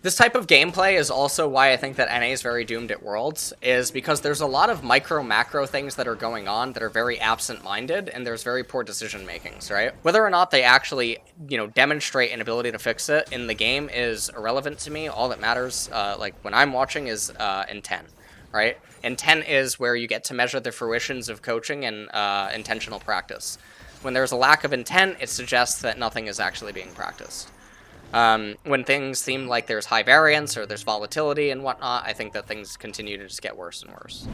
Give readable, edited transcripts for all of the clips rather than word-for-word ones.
This type of gameplay is also why I think that NA is very doomed at Worlds, is because there's a lot of micro-macro things that are going on that are very absent-minded, and there's very poor decision-makings, right? Whether or not they actually, you know, demonstrate an ability to fix it in the game is irrelevant to me. All that matters, like, when I'm watching is intent, right? Intent is where you get to measure the fruitions of coaching and intentional practice. When there's a lack of intent, it suggests that nothing is actually being practiced. When things seem like there's high variance or there's volatility and whatnot, I think that things continue to just get worse and worse.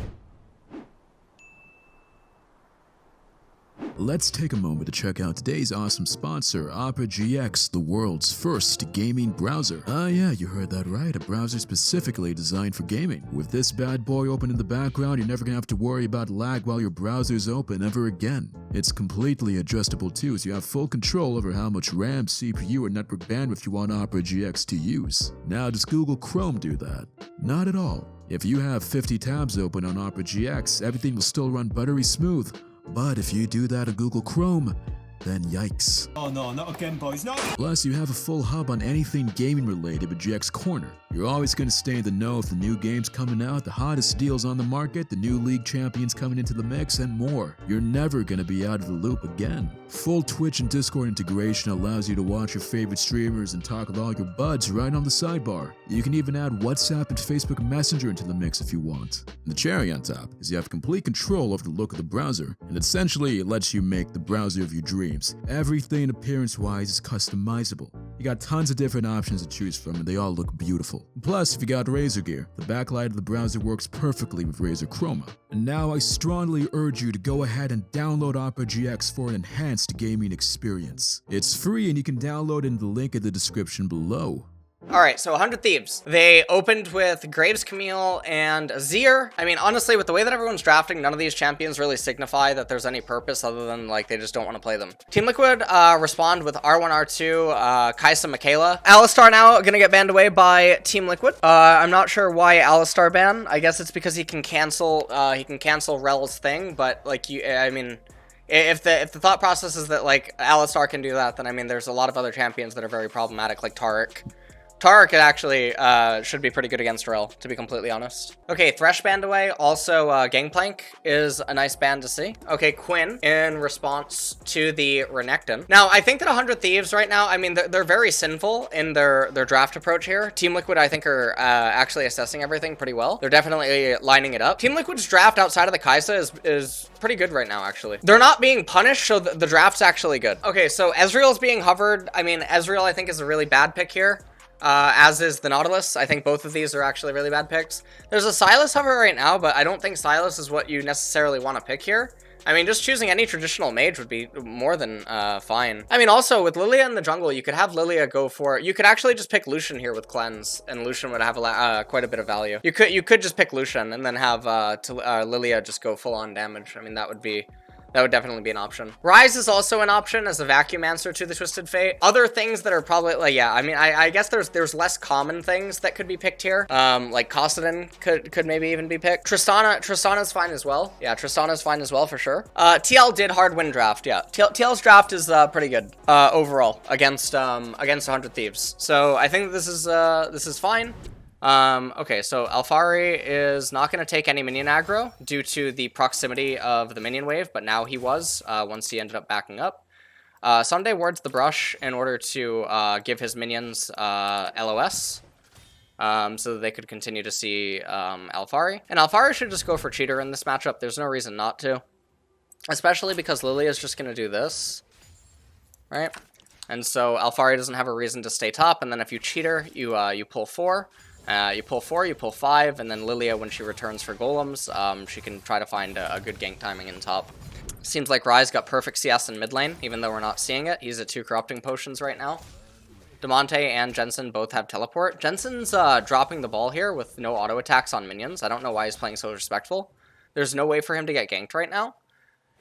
Let's take a moment to check out today's awesome sponsor, Opera GX, the world's first gaming browser. Ah yeah, you heard that right, a browser specifically designed for gaming. With this bad boy open in the background, you're never gonna have to worry about lag while your browser's open ever again. It's completely adjustable too, so you have full control over how much RAM, CPU, or network bandwidth you want Opera GX to use. Now, does Google Chrome do that? Not at all. If you have 50 tabs open on Opera GX, everything will still run buttery smooth. But if you do that on Google Chrome, then yikes. Oh no, not again, boys, no! Plus, you have a full hub on anything gaming related with GX Corner. You're always going to stay in the know of the new games coming out, the hottest deals on the market, the new league champions coming into the mix, and more. You're never going to be out of the loop again. Full Twitch and Discord integration allows you to watch your favorite streamers and talk with all your buds right on the sidebar. You can even add WhatsApp and Facebook Messenger into the mix if you want. And the cherry on top is you have complete control over the look of the browser, and essentially it lets you make the browser of your dreams. Everything appearance-wise is customizable. You got tons of different options to choose from, and they all look beautiful. Plus, if you got Razer gear, the backlight of the browser works perfectly with Razer Chroma. And now I strongly urge you to go ahead and download Opera GX for an enhanced gaming experience. It's free and you can download it in the link in the description below. Alright, so 100 Thieves. They opened with Graves Camille and Azir. I mean, honestly, with the way that everyone's drafting, none of these champions really signify that there's any purpose other than, like, they just don't want to play them. Team Liquid respond with R1, R2, Kai'Sa, Michaela. Alistar now gonna get banned away by Team Liquid. I'm not sure why Alistar ban. I guess it's because he can cancel Rel's thing, but, like, I mean... If the thought process is that, like, Alistar can do that, then, I mean, there's a lot of other champions that are very problematic, like Taric. Taric actually should be pretty good against Rel, to be completely honest. Okay, Thresh banned away. Also, Gangplank is a nice ban to see. Okay, Quinn in response to the Renekton. Now, I think that 100 Thieves right now, I mean, they're very sinful in their draft approach here. Team Liquid, I think, are actually assessing everything pretty well. They're definitely lining it up. Team Liquid's draft outside of the Kai'Sa is pretty good right now, actually. They're not being punished, so the draft's actually good. Okay, so Ezreal's being hovered. I mean, Ezreal, I think, is a really bad pick here. As is the Nautilus. I think both of these are actually really bad picks. There's a Sylas hover right now, but I don't think Sylas is what you necessarily want to pick here. I mean, just choosing any traditional mage would be more than fine. I mean, also, with Lilia in the jungle, you could have Lilia go for... You could actually just pick Lucian here with Cleanse, and Lucian would have quite a bit of value. You could just pick Lucian, and then have Lilia just go full-on damage. I mean, that would definitely be an option. Ryze is also an option as a vacuum answer to the Twisted Fate. Other things that are probably, like, yeah, I mean, I guess there's less common things that could be picked here. Like Kosadin could maybe even be picked. Tristana's fine as well. Yeah, Tristana's fine as well for sure. TL did hard win draft, yeah. TL's draft is pretty good overall against 100 Thieves. So I think this is fine. Okay, so Alphari is not going to take any minion aggro due to the proximity of the minion wave, but now he was, once he ended up backing up. Sunday wards the brush in order to give his minions LOS, so that they could continue to see Alphari. And Alphari should just go for Cheater in this matchup. There's no reason not to, especially because Lilia is just going to do this, right? And so Alphari doesn't have a reason to stay top, and then if you Cheater, you pull 4. You pull 4, you pull 5, and then Lilia, when she returns for golems, she can try to find a good gank timing in top. Seems like Ryze got perfect CS in mid lane, even though we're not seeing it. He's at 2 corrupting potions right now. Demonte and Jensen both have teleport. Jensen's dropping the ball here with no auto attacks on minions. I don't know why he's playing so respectful. There's no way for him to get ganked right now.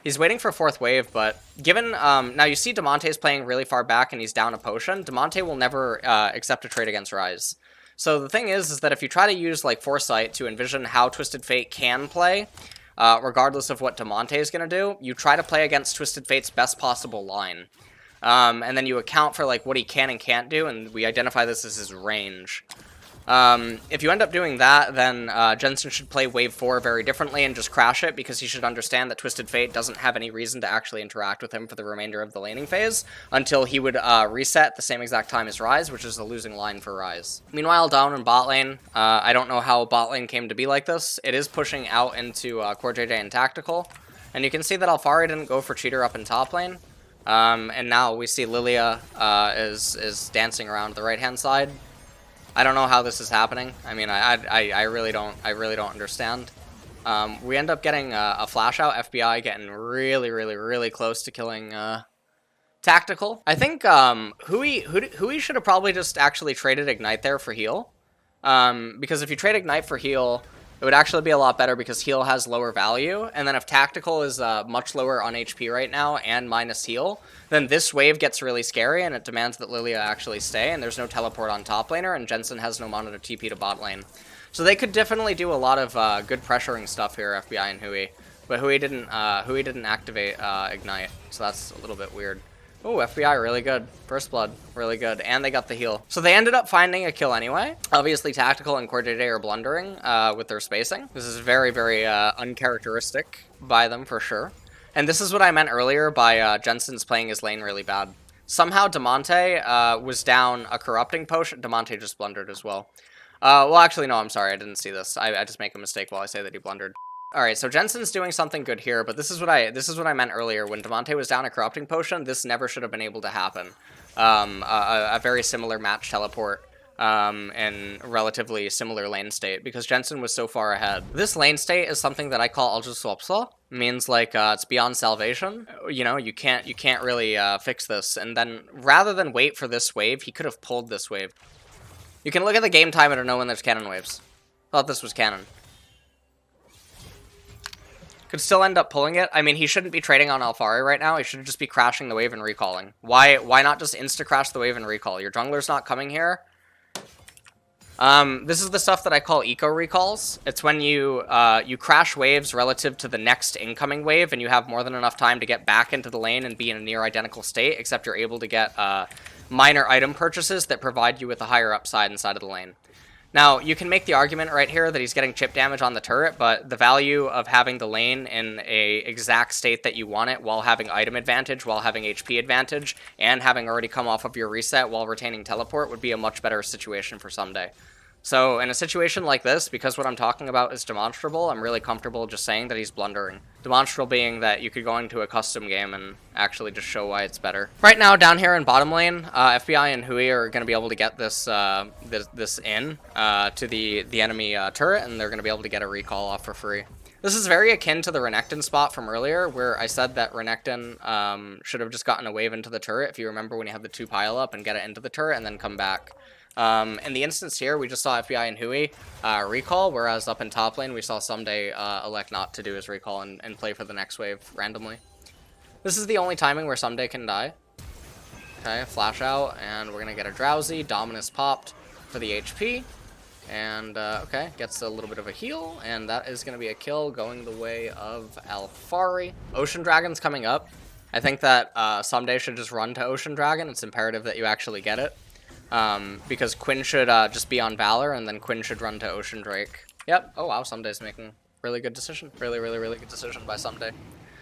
He's waiting for 4th wave, but given... now you see Demonte's playing really far back and he's down a potion. Demonte will never accept a trade against Ryze. So the thing is that if you try to use, like, Foresight to envision how Twisted Fate can play, regardless of what Demonte is going to do, you try to play against Twisted Fate's best possible line. And then you account for, like, what he can and can't do, and we identify this as his range. If you end up doing that, then Jensen should play wave 4 very differently and just crash it, because he should understand that Twisted Fate doesn't have any reason to actually interact with him for the remainder of the laning phase until he would reset at the same exact time as Ryze, which is the losing line for Ryze. Meanwhile, down in bot lane, I don't know how bot lane came to be like this. It is pushing out into Core JJ and Tactical, and you can see that Alphari didn't go for Cheater up in top lane. And now we see Lilia is dancing around the right-hand side. I don't know how this is happening. I mean, I really don't understand. We end up getting a flash out. FBI getting really close to killing Tactical. I think Hui should have probably just actually traded Ignite there for heal. Because if you trade Ignite for heal, it would actually be a lot better, because heal has lower value, and then if Tactical is much lower on HP right now and minus heal, then this wave gets really scary, and it demands that Lilia actually stay, and there's no teleport on top laner, and Jensen has no mana to TP to bot lane. So they could definitely do a lot of good pressuring stuff here, FBI and Hui, but Hui didn't activate Ignite, so that's a little bit weird. Oh, FBI, really good. First blood, really good. And they got the heal. So they ended up finding a kill anyway. Obviously, Tactical and Core JJ are blundering with their spacing. This is very uncharacteristic by them, for sure. And this is what I meant earlier by Jensen's playing his lane really bad. Somehow, Damonte was down a Corrupting Potion. Damonte just blundered as well. Well, actually, no, I'm sorry. I didn't see this. I just make a mistake while I say that he blundered. Alright, so Jensen's doing something good here, but this is what I meant earlier. When Damonte was down a Corrupting Potion, this never should have been able to happen. A very similar match teleport in relatively similar lane state, because Jensen was so far ahead. This lane state is something that I call Ultra Swapsa. Means like it's beyond salvation. You know, you can't really fix this. And then rather than wait for this wave, he could have pulled this wave. You can look at the game timer to know when there's cannon waves. Thought this was cannon. Could still end up pulling it. I mean, he shouldn't be trading on Alphari right now. He should just be crashing the wave and recalling. Why not just insta-crash the wave and recall? Your jungler's not coming here. This is the stuff that I call eco-recalls. It's when you crash waves relative to the next incoming wave, and you have more than enough time to get back into the lane and be in a near-identical state, except you're able to get minor item purchases that provide you with a higher upside inside of the lane. Now, you can make the argument right here that he's getting chip damage on the turret, but the value of having the lane in a exact state that you want it while having item advantage, while having HP advantage, and having already come off of your reset while retaining teleport would be a much better situation for someday. So, in a situation like this, because what I'm talking about is demonstrable, I'm really comfortable just saying that he's blundering. Demonstrable being that you could go into a custom game and actually just show why it's better. Right now, down here in bottom lane, FBI and Hui are going to be able to get this this in to the enemy turret, and they're going to be able to get a recall off for free. This is very akin to the Renekton spot from earlier, where I said that Renekton should have just gotten a wave into the turret, if you remember, when you have the 2 pile up and get it into the turret and then come back. In the instance here, we just saw FBI and Hui recall, whereas up in top lane, we saw Someday elect not to do his recall and play for the next wave randomly. This is the only timing where Someday can die. Okay, flash out, and we're going to get a Drowsy. Dominus popped for the HP. And, okay, gets a little bit of a heal, and that is going to be a kill going the way of Alphari. Ocean Dragon's coming up. I think that Someday should just run to Ocean Dragon. It's imperative that you actually get it. Because Quinn should just be on Valor, and then Quinn should run to Ocean Drake. Yep. Oh, wow, Someday's making really good decision. Really good decision by Someday.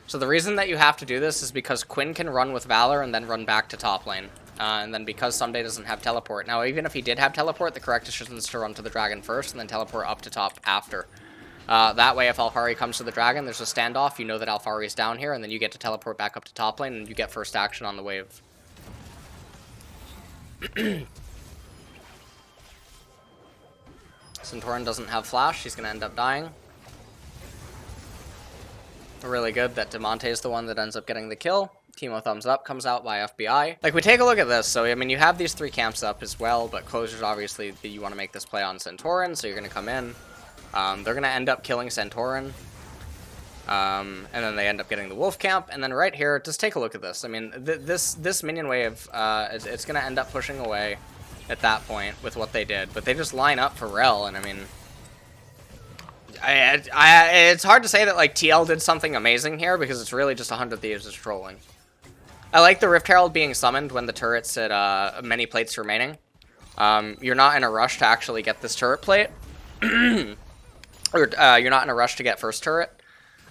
So the reason that you have to do this is because Quinn can run with Valor and then run back to top lane. And then because Someday doesn't have teleport. Now, even if he did have teleport, the correct decision is to run to the dragon first and then teleport up to top after. That way, if Alphari comes to the dragon, there's a standoff. You know that Alphari is down here, and then you get to teleport back up to top lane, and you get first action on the wave. Centauran doesn't have flash. He's going to end up dying. Really good that Damonte is the one that ends up getting the kill. Teemo thumbs up comes out by FBI. Like, we take a look at this. So, I mean, you have these 3 camps up as well, but closers, obviously, you want to make this play on Centauran, so you're going to come in. They're going to end up killing Centauran. And then they end up getting the wolf camp. And then right here, just take a look at this. I mean, this minion wave, it's going to end up pushing away at that point with what they did. But they just line up for Rel, and I mean... it's hard to say that, like, TL did something amazing here, because it's really just 100 Thieves is trolling. I like the Rift Herald being summoned when the turret's at many plates remaining. You're not in a rush to actually get this turret plate. Or you're not in a rush to get first turret.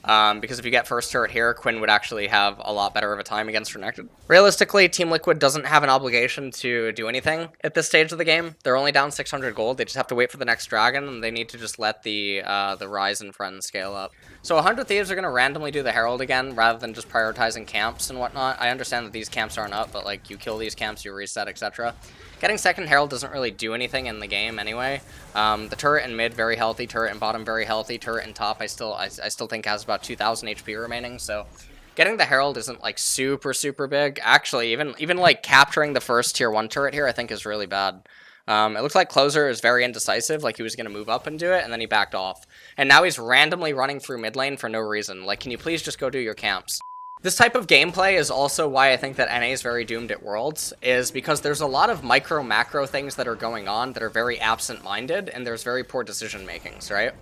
Because if you get first turret here, Quinn would actually have a lot better of a time against Renekton. Realistically, Team Liquid doesn't have an obligation to do anything at this stage of the game. They're only down 600 gold. They just have to wait for the next dragon, and they need to just let the Rise and Friends scale up. So 100 Thieves are going to randomly do the Herald again, rather than just prioritizing camps and whatnot. I understand that these camps aren't up, but like you kill these camps, you reset, etc. Getting second Herald doesn't really do anything in the game anyway. The turret in mid, very healthy. Turret in bottom, very healthy. Turret in top, I still think has about 2,000 HP remaining, so getting the Herald isn't like super big. Actually, even like capturing the first tier 1 turret here I think is really bad. It looks like Closer is very indecisive, like he was going to move up and do it, and then he backed off. And now he's randomly running through mid lane for no reason. Like, can you please just go do your camps? This type of gameplay is also why I think that NA is very doomed at Worlds, is because there's a lot of micro-macro things that are going on that are very absent-minded, and there's very poor decision-makings, right?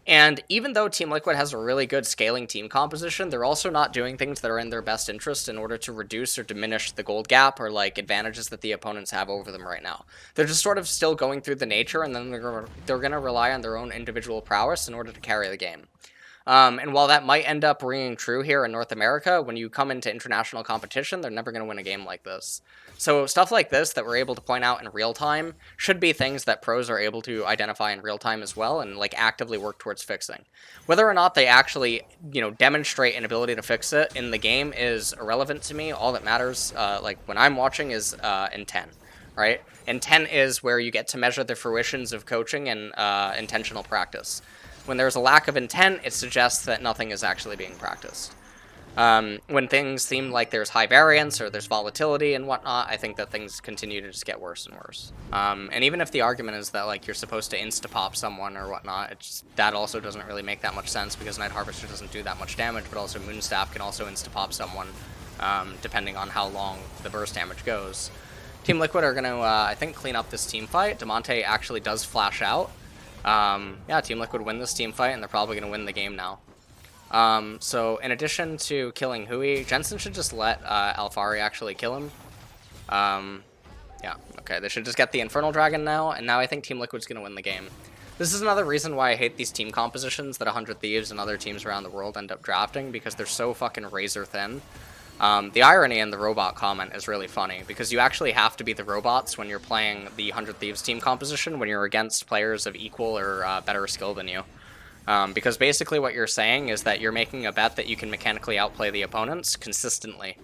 And even though Team Liquid has a really good scaling team composition, they're also not doing things that are in their best interest in order to reduce or diminish the gold gap or like advantages that the opponents have over them right now. They're just sort of still going through the nature, and then they're going to rely on their own individual prowess in order to carry the game. And while that might end up ringing true here in North America, when you come into international competition, they're never going to win a game like this. So stuff like this that we're able to point out in real time should be things that pros are able to identify in real time as well and like actively work towards fixing. Whether or not they actually, demonstrate an ability to fix it in the game is irrelevant to me. All that matters, like when I'm watching, is intent, right? Intent is where you get to measure the fruitions of coaching and intentional practice. When there's a lack of intent, it suggests that nothing is actually being practiced. When things seem like there's high variance or there's volatility and whatnot, I think that things continue to just get worse and worse. And even if the argument is that like you're supposed to insta-pop someone or whatnot, that also doesn't really make that much sense because Night Harvester doesn't do that much damage, but also Moonstaff can also insta-pop someone depending on how long the burst damage goes. Team Liquid are going to, I think, clean up this team fight. Demonte actually does flash out. Yeah, Team Liquid win this team fight, and they're probably going to win the game now. So in addition to killing Hui, Jensen should just let Alphari actually kill him. Yeah, okay, they should just get the Infernal Dragon now, and now I think Team Liquid's going to win the game. This is another reason why I hate these team compositions that 100 Thieves and other teams around the world end up drafting, because they're so fucking razor thin. The irony in the robot comment is really funny, because you actually have to be the robots when you're playing the 100 Thieves team composition when you're against players of equal or better skill than you. Because basically what you're saying is that you're making a bet that you can mechanically outplay the opponents consistently.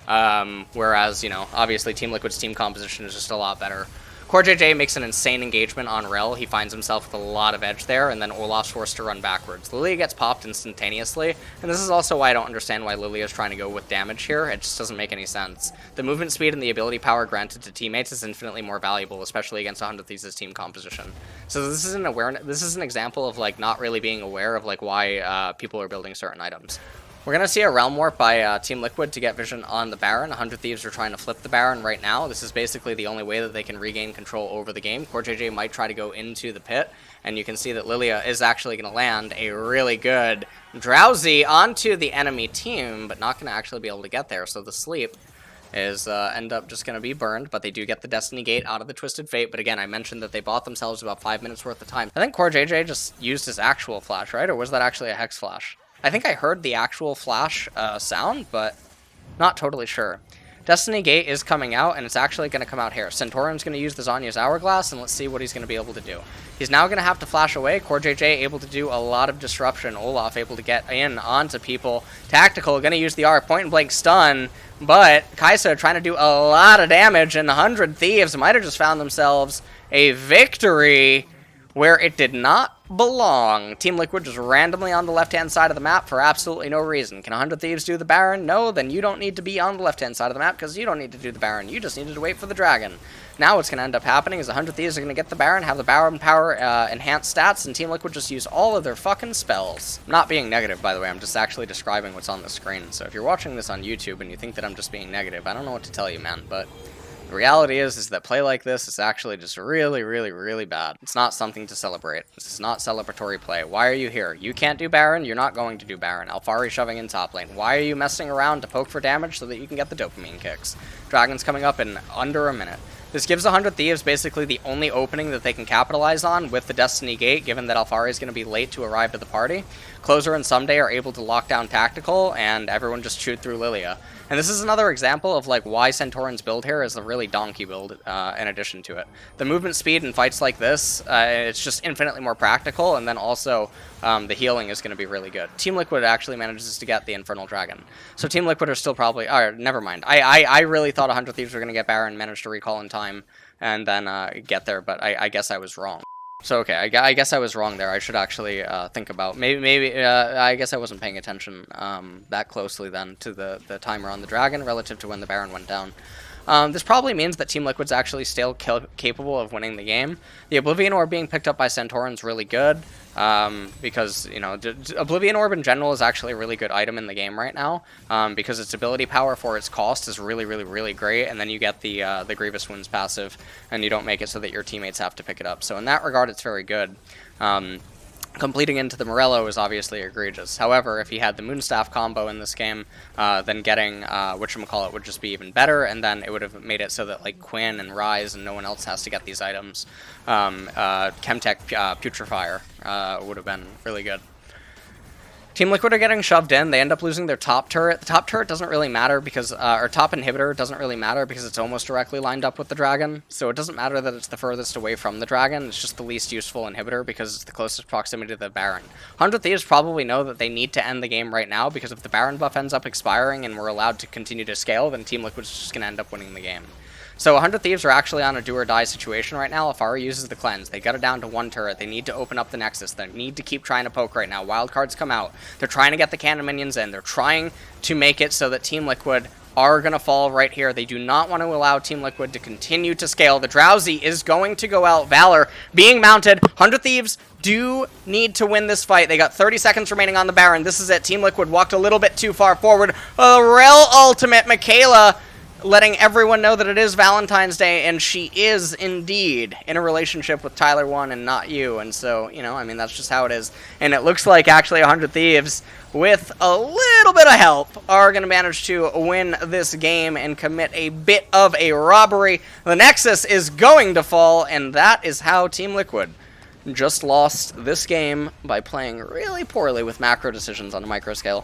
Whereas, obviously Team Liquid's team composition is just a lot better. CoreJJ makes an insane engagement on Rel. He finds himself with a lot of edge there, and then Olaf's forced to run backwards. Lilia gets popped instantaneously, and this is also why I don't understand why Lilia is trying to go with damage here. It just doesn't make any sense. The movement speed and the ability power granted to teammates is infinitely more valuable, especially against 100 Thieves' team composition. So this is an example of like not really being aware of like why people are building certain items. We're going to see a Realm Warp by Team Liquid to get vision on the Baron. 100 Thieves are trying to flip the Baron right now. This is basically the only way that they can regain control over the game. CoreJJ might try to go into the pit, and you can see that Lilia is actually going to land a really good Drowsy onto the enemy team, but not going to actually be able to get there. So the sleep is end up just going to be burned, but they do get the Destiny Gate out of the Twisted Fate. But again, I mentioned that they bought themselves about 5 minutes worth of time. I think CoreJJ just used his actual flash, right? Or was that actually a Hex flash? I think I heard the actual flash sound, but not totally sure. Destiny Gate is coming out, and it's actually going to come out here. Centaurion's going to use the Zanya's Hourglass, and let's see what he's going to be able to do. He's now going to have to flash away. CoreJJ able to do a lot of disruption. Olaf able to get in onto people. Tactical going to use the R, point-and-blank stun, but Kaisa trying to do a lot of damage, and 100 Thieves might have just found themselves a victory where it did not belong. Team Liquid just randomly on the left-hand side of the map for absolutely no reason. Can 100 Thieves do the Baron? No, then you don't need to be on the left-hand side of the map because you don't need to do the Baron. You just needed to wait for the Dragon. Now what's going to end up happening is 100 Thieves are going to get the Baron, have the Baron power enhanced stats, and Team Liquid just use all of their fucking spells. I'm not being negative, by the way. I'm just actually describing what's on the screen. So if you're watching this on YouTube and you think that I'm just being negative, I don't know what to tell you, man, but the reality is that play like this is actually just really, really, really bad. It's not something to celebrate. This is not celebratory play. Why are you here? You can't do Baron, you're not going to do Baron. Alphari shoving in top lane. Why are you messing around to poke for damage so that you can get the dopamine kicks? Dragon's coming up in under a minute. This gives 100 Thieves basically the only opening that they can capitalize on with the Destiny Gate, given that Alfari is going to be late to arrive to the party. Closer and Someday are able to lock down Tactical, and everyone just shoot through Lilia. And this is another example of like why Centaurion's build here is a really donkey build in addition to it. The movement speed in fights like this, it's just infinitely more practical, and then also the healing is going to be really good. Team Liquid actually manages to get the Infernal Dragon. So Team Liquid are still probably... never mind. I really thought 100 Thieves were going to get Baron, managed to recall in time, and then get there, but I guess I was wrong. So, okay, I guess I was wrong there. I should actually think about... Maybe I guess I wasn't paying attention that closely then to the timer on the Dragon relative to when the Baron went down. This probably means that Team Liquid's actually still capable of winning the game. The Oblivion Orb being picked up by Centaurion's really good, because, you know, Oblivion Orb in general is actually a really good item in the game right now, because its ability power for its cost is really, really, really great, and then you get the Grievous Wounds passive, and you don't make it so that your teammates have to pick it up. So in that regard, it's very good. Completing into the Morello is obviously egregious. However, if he had the Moonstaff combo in this game, then getting whatchamacallit would just be even better, and then it would have made it so that like Quinn and Ryze and no one else has to get these items. Chemtech Putrefier would have been really good. Team Liquid are getting shoved in. They end up losing their top turret. The top turret doesn't really matter because, or top inhibitor doesn't really matter because it's almost directly lined up with the Dragon. So it doesn't matter that it's the furthest away from the Dragon. It's just the least useful inhibitor because it's the closest proximity to the Baron. 100 Thieves probably know that they need to end the game right now because if the Baron buff ends up expiring and we're allowed to continue to scale, then Team Liquid's just going to end up winning the game. So 100 Thieves are actually on a do-or-die situation right now. Alfari uses the cleanse. They got it down to one turret. They need to open up the Nexus. They need to keep trying to poke right now. Wildcards come out. They're trying to get the cannon minions in. They're trying to make it so that Team Liquid are going to fall right here. They do not want to allow Team Liquid to continue to scale. The Drowsy is going to go out. Valor being mounted. 100 Thieves do need to win this fight. They got 30 seconds remaining on the Baron. This is it. Team Liquid walked a little bit too far forward. Rel ultimate. Michaela letting everyone know that it is Valentine's Day, and she is indeed in a relationship with Tyler 1 and not you, and so, you know, I mean, that's just how it is. And it looks like actually 100 Thieves, with a little bit of help, are going to manage to win this game and commit a bit of a robbery. The Nexus is going to fall, and that is how Team Liquid just lost this game by playing really poorly with macro decisions on a micro scale.